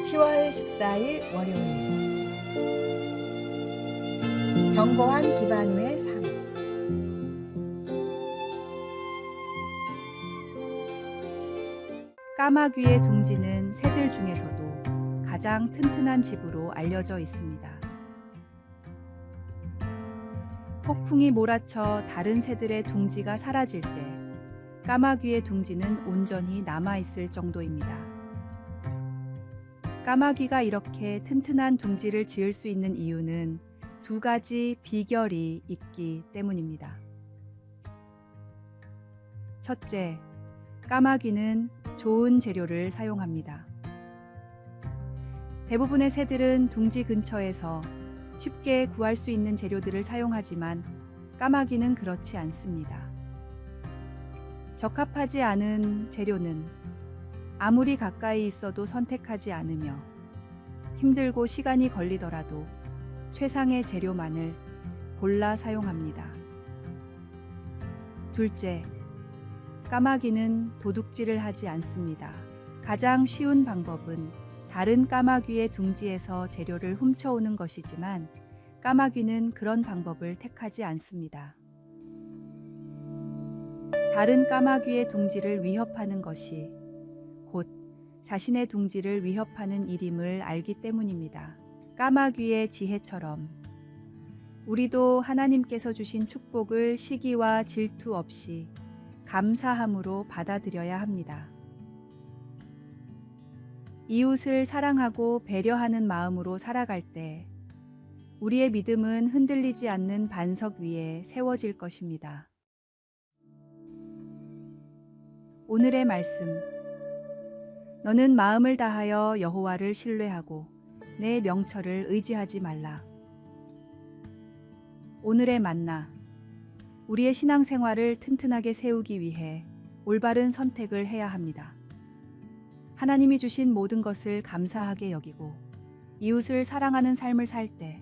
10월 14일 월요일 견고한 기반 위의 삶. 까마귀의 둥지는 새들 중에서도 가장 튼튼한 집으로 알려져 있습니다. 폭풍이 몰아쳐 다른 새들의 둥지가 사라질 때 까마귀의 둥지는 온전히 남아있을 정도입니다. 까마귀가 이렇게 튼튼한 둥지를 지을 수 있는 이유는 두 가지 비결이 있기 때문입니다. 첫째, 까마귀는 좋은 재료를 사용합니다. 대부분의 새들은 둥지 근처에서 쉽게 구할 수 있는 재료들을 사용하지만 까마귀는 그렇지 않습니다. 적합하지 않은 재료는 아무리 가까이 있어도 선택하지 않으며 힘들고 시간이 걸리더라도 최상의 재료만을 골라 사용합니다. 둘째, 까마귀는 도둑질을 하지 않습니다. 가장 쉬운 방법은 다른 까마귀의 둥지에서 재료를 훔쳐오는 것이지만 까마귀는 그런 방법을 택하지 않습니다. 다른 까마귀의 둥지를 위협하는 것이 곧 자신의 둥지를 위협하는 일임을 알기 때문입니다. 까마귀의 지혜처럼 우리도 하나님께서 주신 축복을 시기와 질투 없이 감사함으로 받아들여야 합니다. 이웃을 사랑하고 배려하는 마음으로 살아갈 때 우리의 믿음은 흔들리지 않는 반석 위에 세워질 것입니다. 오늘의 말씀. 너는 마음을 다하여 여호와를 신뢰하고 내 명철을 의지하지 말라. 오늘의 만나. 우리의 신앙생활을 튼튼하게 세우기 위해 올바른 선택을 해야 합니다. 하나님이 주신 모든 것을 감사하게 여기고 이웃을 사랑하는 삶을 살 때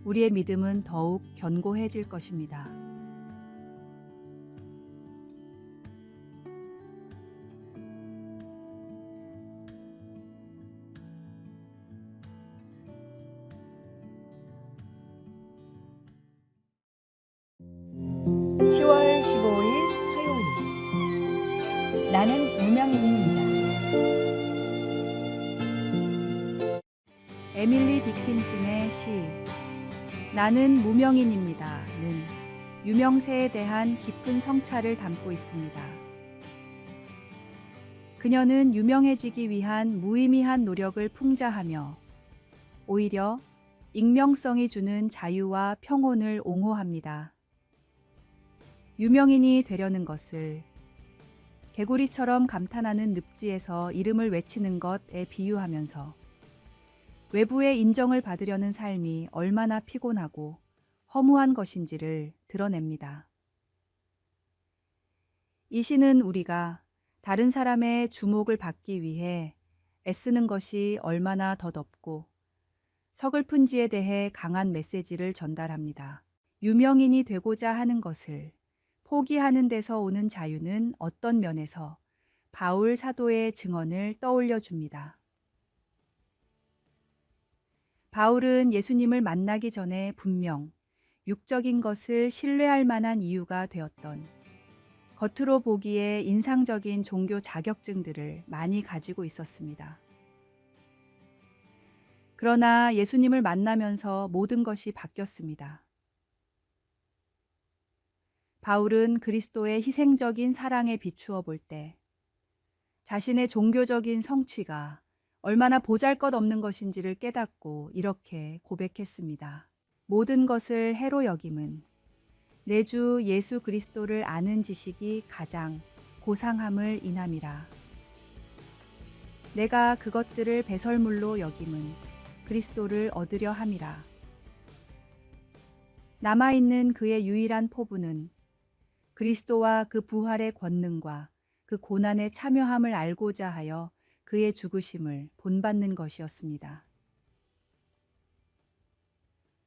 우리의 믿음은 더욱 견고해질 것입니다. (10월 15일) 화요일. 나는 무명인입니다. 에밀리 디킨슨의 시 나는 무명인입니다는 유명세에 대한 깊은 성찰을 담고 있습니다. 그녀는 유명해지기 위한 무의미한 노력을 풍자하며 오히려 익명성이 주는 자유와 평온을 옹호합니다. 유명인이 되려는 것을 개구리처럼 감탄하는 늪지에서 이름을 외치는 것에 비유하면서 외부의 인정을 받으려는 삶이 얼마나 피곤하고 허무한 것인지를 드러냅니다. 이 시는 우리가 다른 사람의 주목을 받기 위해 애쓰는 것이 얼마나 더덥고 서글픈지에 대해 강한 메시지를 전달합니다. 유명인이 되고자 하는 것을 포기하는 데서 오는 자유는 어떤 면에서 바울 사도의 증언을 떠올려 줍니다. 바울은 예수님을 만나기 전에 분명 육적인 것을 신뢰할 만한 이유가 되었던 겉으로 보기에 인상적인 종교 자격증들을 많이 가지고 있었습니다. 그러나 예수님을 만나면서 모든 것이 바뀌었습니다. 바울은 그리스도의 희생적인 사랑에 비추어 볼 때 자신의 종교적인 성취가 얼마나 보잘것없는 것인지를 깨닫고 이렇게 고백했습니다. 모든 것을 해로 여김은 내 주 예수 그리스도를 아는 지식이 가장 고상함을 인함이라. 내가 그것들을 배설물로 여김은 그리스도를 얻으려 함이라. 남아있는 그의 유일한 포부는 그리스도와 그 부활의 권능과 그 고난에 참여함을 알고자 하여 그의 죽으심을 본받는 것이었습니다.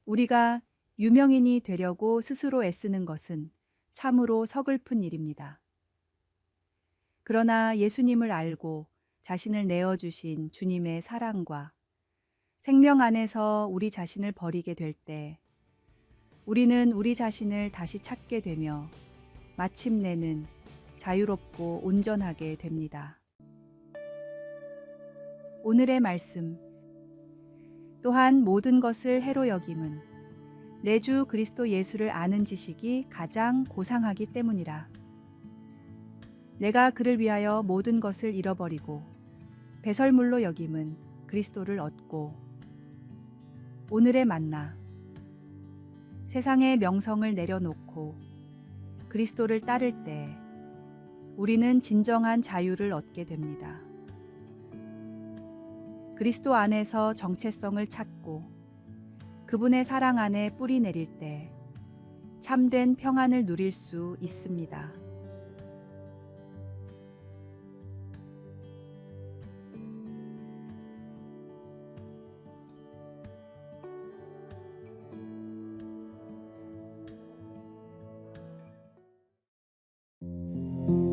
우리가 유명인이 되려고 스스로 애쓰는 것은 참으로 서글픈 일입니다. 그러나 예수님을 알고 자신을 내어주신 주님의 사랑과 생명 안에서 우리 자신을 버리게 될 때 우리는 우리 자신을 다시 찾게 되며 마침내는 자유롭고 온전하게 됩니다. 오늘의 말씀. 또한 모든 것을 해로 여김은 내 주 그리스도 예수를 아는 지식이 가장 고상하기 때문이라. 내가 그를 위하여 모든 것을 잃어버리고 배설물로 여김은 그리스도를 얻고. 오늘의 만나. 세상의 명성을 내려놓고 그리스도를 따를 때 우리는 진정한 자유를 얻게 됩니다. 그리스도 안에서 정체성을 찾고 그분의 사랑 안에 뿌리 내릴 때 참된 평안을 누릴 수 있습니다.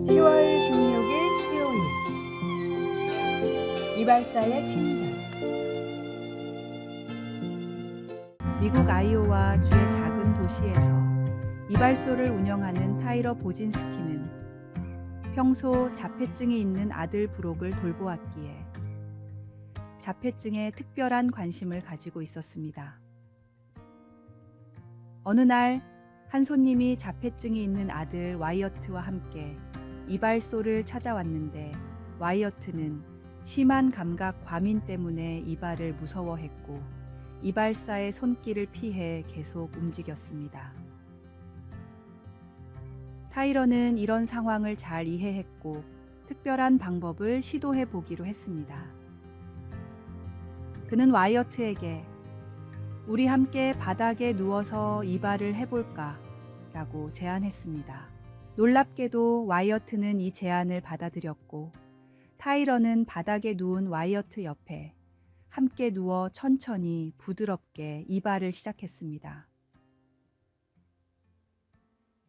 (10월 16일) 수요일 이발사의 친절. 미국 아이오와 주의 작은 도시에서 이발소를 운영하는 타이러 보진스키는 평소 자폐증이 있는 아들 브록을 돌보았기에 자폐증에 특별한 관심을 가지고 있었습니다. 어느 날 한 손님이 자폐증이 있는 아들 와이어트와 함께 이발소를 찾아왔는데 와이어트는 심한 감각 과민 때문에 이발을 무서워했고 이발사의 손길을 피해 계속 움직였습니다. 타이러는 이런 상황을 잘 이해했고 특별한 방법을 시도해 보기로 했습니다. 그는 와이어트에게 우리 함께 바닥에 누워서 이발을 해볼까? 라고 제안했습니다. 놀랍게도 와이어트는 이 제안을 받아들였고 타이러는 바닥에 누운 와이어트 옆에 함께 누워 천천히 부드럽게 이발을 시작했습니다.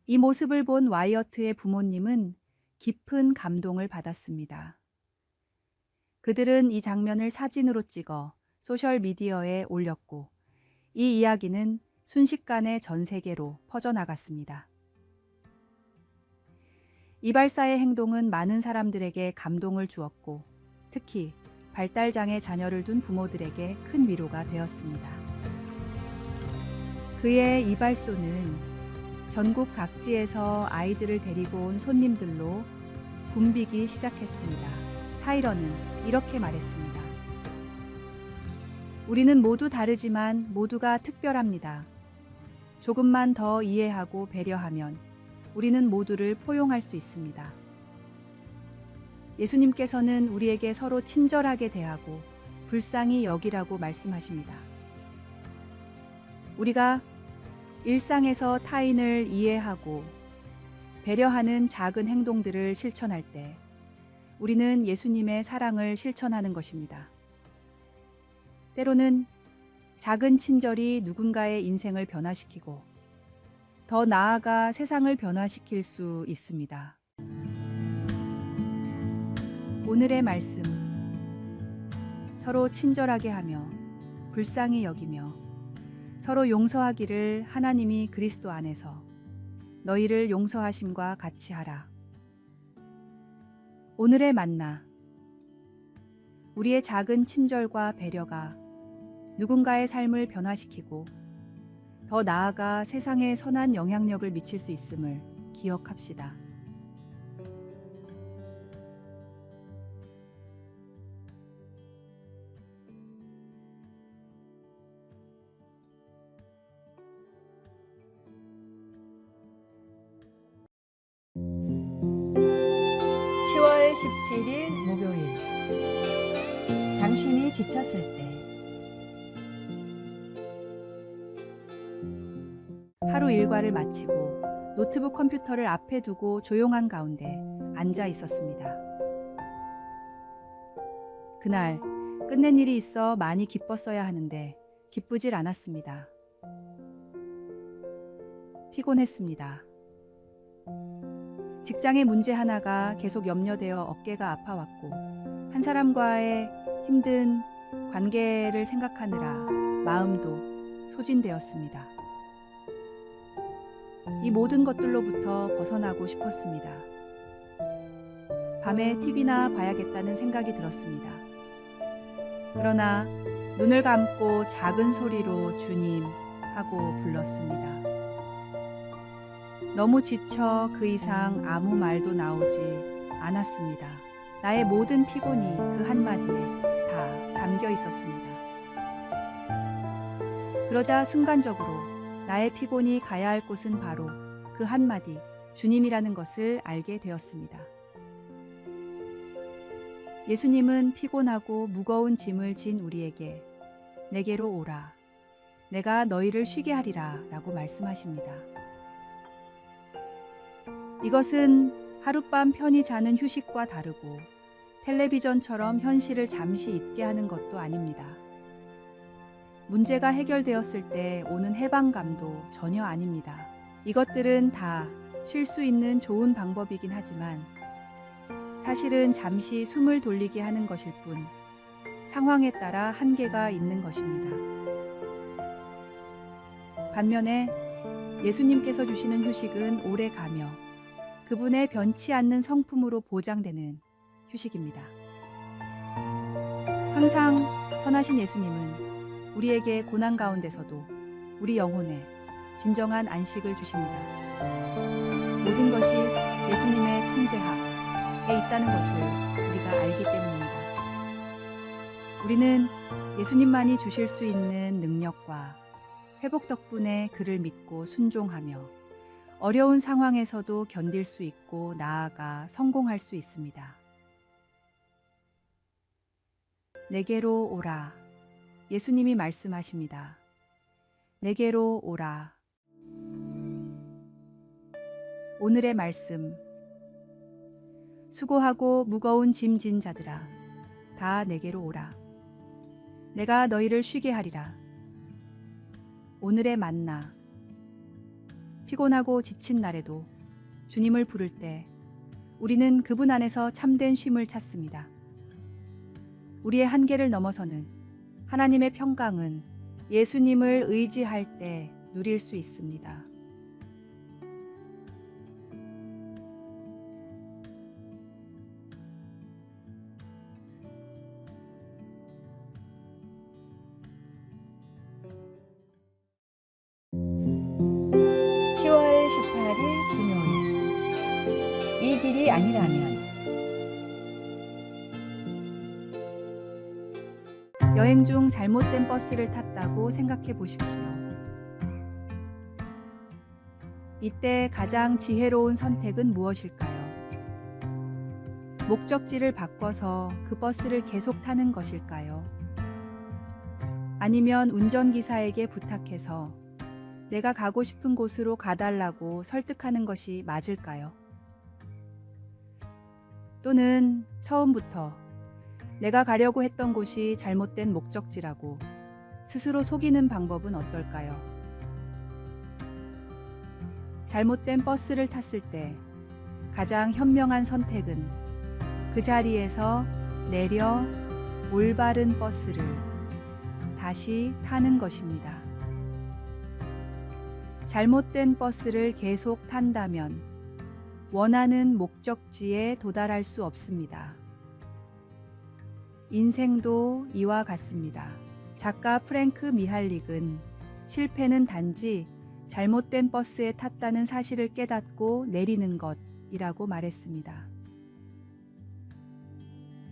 이 모습을 본 와이어트의 부모님은 깊은 감동을 받았습니다. 그들은 이 장면을 사진으로 찍어 소셜미디어에 올렸고 이 이야기는 순식간에 전 세계로 퍼져나갔습니다. 이발사의 행동은 많은 사람들에게 감동을 주었고 특히 발달장애 자녀를 둔 부모들에게 큰 위로가 되었습니다. 그의 이발소는 전국 각지에서 아이들을 데리고 온 손님들로 붐비기 시작했습니다. 타이러는 이렇게 말했습니다. 우리는 모두 다르지만 모두가 특별합니다. 조금만 더 이해하고 배려하면 우리는 모두를 포용할 수 있습니다. 예수님께서는 우리에게 서로 친절하게 대하고 불쌍히 여기라고 말씀하십니다. 우리가 일상에서 타인을 이해하고 배려하는 작은 행동들을 실천할 때 우리는 예수님의 사랑을 실천하는 것입니다. 때로는 작은 친절이 누군가의 인생을 변화시키고 더 나아가 세상을 변화시킬 수 있습니다. 오늘의 말씀. 서로 친절하게 하며 불쌍히 여기며 서로 용서하기를 하나님이 그리스도 안에서 너희를 용서하심과 같이 하라. 오늘의 만나. 우리의 작은 친절과 배려가 누군가의 삶을 변화시키고 더 나아가 세상에 선한 영향력을 미칠 수 있음을 기억합시다. (10월 17일) 목요일 당신이 지쳤을 때. 하루 일과를 마치고 노트북 컴퓨터를 앞에 두고 조용한 가운데 앉아 있었습니다. 그날 끝낸 일이 있어 많이 기뻤어야 하는데 기쁘질 않았습니다. 피곤했습니다. 직장의 문제 하나가 계속 염려되어 어깨가 아파왔고 한 사람과의 힘든 관계를 생각하느라 마음도 소진되었습니다. 이 모든 것들로부터 벗어나고 싶었습니다. 밤에 TV나 봐야겠다는 생각이 들었습니다. 그러나 눈을 감고 작은 소리로 주님 하고 불렀습니다. 너무 지쳐 그 이상 아무 말도 나오지 않았습니다. 나의 모든 피곤이 그 한마디에 다 담겨 있었습니다. 그러자 순간적으로 나의 피곤이 가야 할 곳은 바로 그 한마디 주님이라는 것을 알게 되었습니다. 예수님은 피곤하고 무거운 짐을 진 우리에게 내게로 오라. 내가 너희를 쉬게 하리라 라고 말씀하십니다. 이것은 하룻밤 편히 자는 휴식과 다르고 텔레비전처럼 현실을 잠시 잊게 하는 것도 아닙니다. 문제가 해결되었을 때 오는 해방감도 전혀 아닙니다. 이것들은 다 쉴 수 있는 좋은 방법이긴 하지만 사실은 잠시 숨을 돌리게 하는 것일 뿐 상황에 따라 한계가 있는 것입니다. 반면에 예수님께서 주시는 휴식은 오래 가며 그분의 변치 않는 성품으로 보장되는 휴식입니다. 항상 선하신 예수님은 우리에게 고난 가운데서도 우리 영혼에 진정한 안식을 주십니다. 모든 것이 예수님의 통제하에 있다는 것을 우리가 알기 때문입니다. 우리는 예수님만이 주실 수 있는 능력과 회복 덕분에 그를 믿고 순종하며 어려운 상황에서도 견딜 수 있고 나아가 성공할 수 있습니다. 내게로 오라. 예수님이 말씀하십니다. 내게로 오라. 오늘의 말씀. 수고하고 무거운 짐 진 자들아, 다 내게로 오라. 내가 너희를 쉬게 하리라. 오늘의 만나. 피곤하고 지친 날에도 주님을 부를 때 우리는 그분 안에서 참된 쉼을 찾습니다. 우리의 한계를 넘어서는 하나님의 평강은 예수님을 의지할 때 누릴 수 있습니다. (10월 18일) 금요일. 이 길이 아니라면. 여행 중 잘못된 버스를 탔다고 생각해 보십시오. 이때 가장 지혜로운 선택은 무엇일까요? 목적지를 바꿔서 그 버스를 계속 타는 것일까요? 아니면 운전기사에게 부탁해서 내가 가고 싶은 곳으로 가달라고 설득하는 것이 맞을까요? 또는 처음부터 내가 가려고 했던 곳이 잘못된 목적지라고 스스로 속이는 방법은 어떨까요? 잘못된 버스를 탔을 때 가장 현명한 선택은 그 자리에서 내려 올바른 버스를 다시 타는 것입니다. 잘못된 버스를 계속 탄다면 원하는 목적지에 도달할 수 없습니다. 인생도 이와 같습니다. 작가 프랭크 미할릭은 실패는 단지 잘못된 버스에 탔다는 사실을 깨닫고 내리는 것이라고 말했습니다.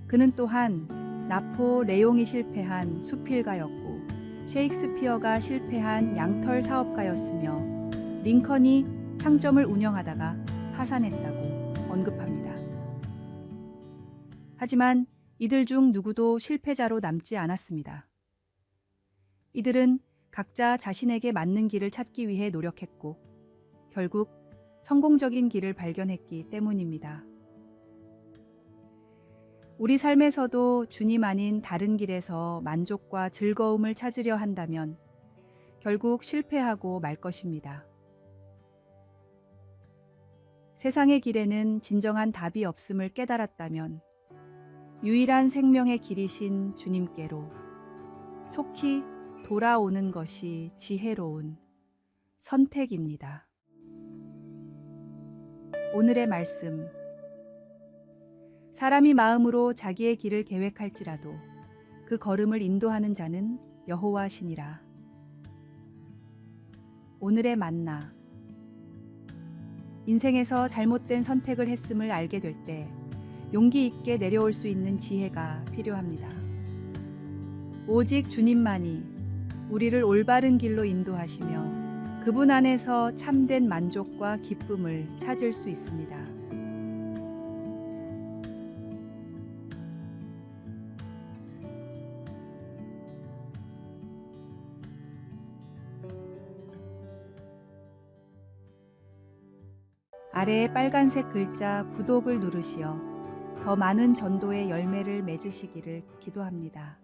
그는 또한 나포 레옹이 실패한 수필가였고 셰익스피어가 실패한 양털 사업가였으며 링컨이 상점을 운영하다가 파산했다고 언급합니다. 하지만 이들 중 누구도 실패자로 남지 않았습니다. 이들은 각자 자신에게 맞는 길을 찾기 위해 노력했고 결국 성공적인 길을 발견했기 때문입니다. 우리 삶에서도 주님 아닌 다른 길에서 만족과 즐거움을 찾으려 한다면 결국 실패하고 말 것입니다. 세상의 길에는 진정한 답이 없음을 깨달았다면 유일한 생명의 길이신 주님께로 속히 돌아오는 것이 지혜로운 선택입니다. 오늘의 말씀. 사람이 마음으로 자기의 길을 계획할지라도 그 걸음을 인도하는 자는 여호와시니라. 오늘의 만나. 인생에서 잘못된 선택을 했음을 알게 될 때 용기 있게 내려올 수 있는 지혜가 필요합니다. 오직 주님만이 우리를 올바른 길로 인도하시며 그분 안에서 참된 만족과 기쁨을 찾을 수 있습니다. 아래의 빨간색 글자 구독을 누르시어 더 많은 전도의 열매를 맺으시기를 기도합니다.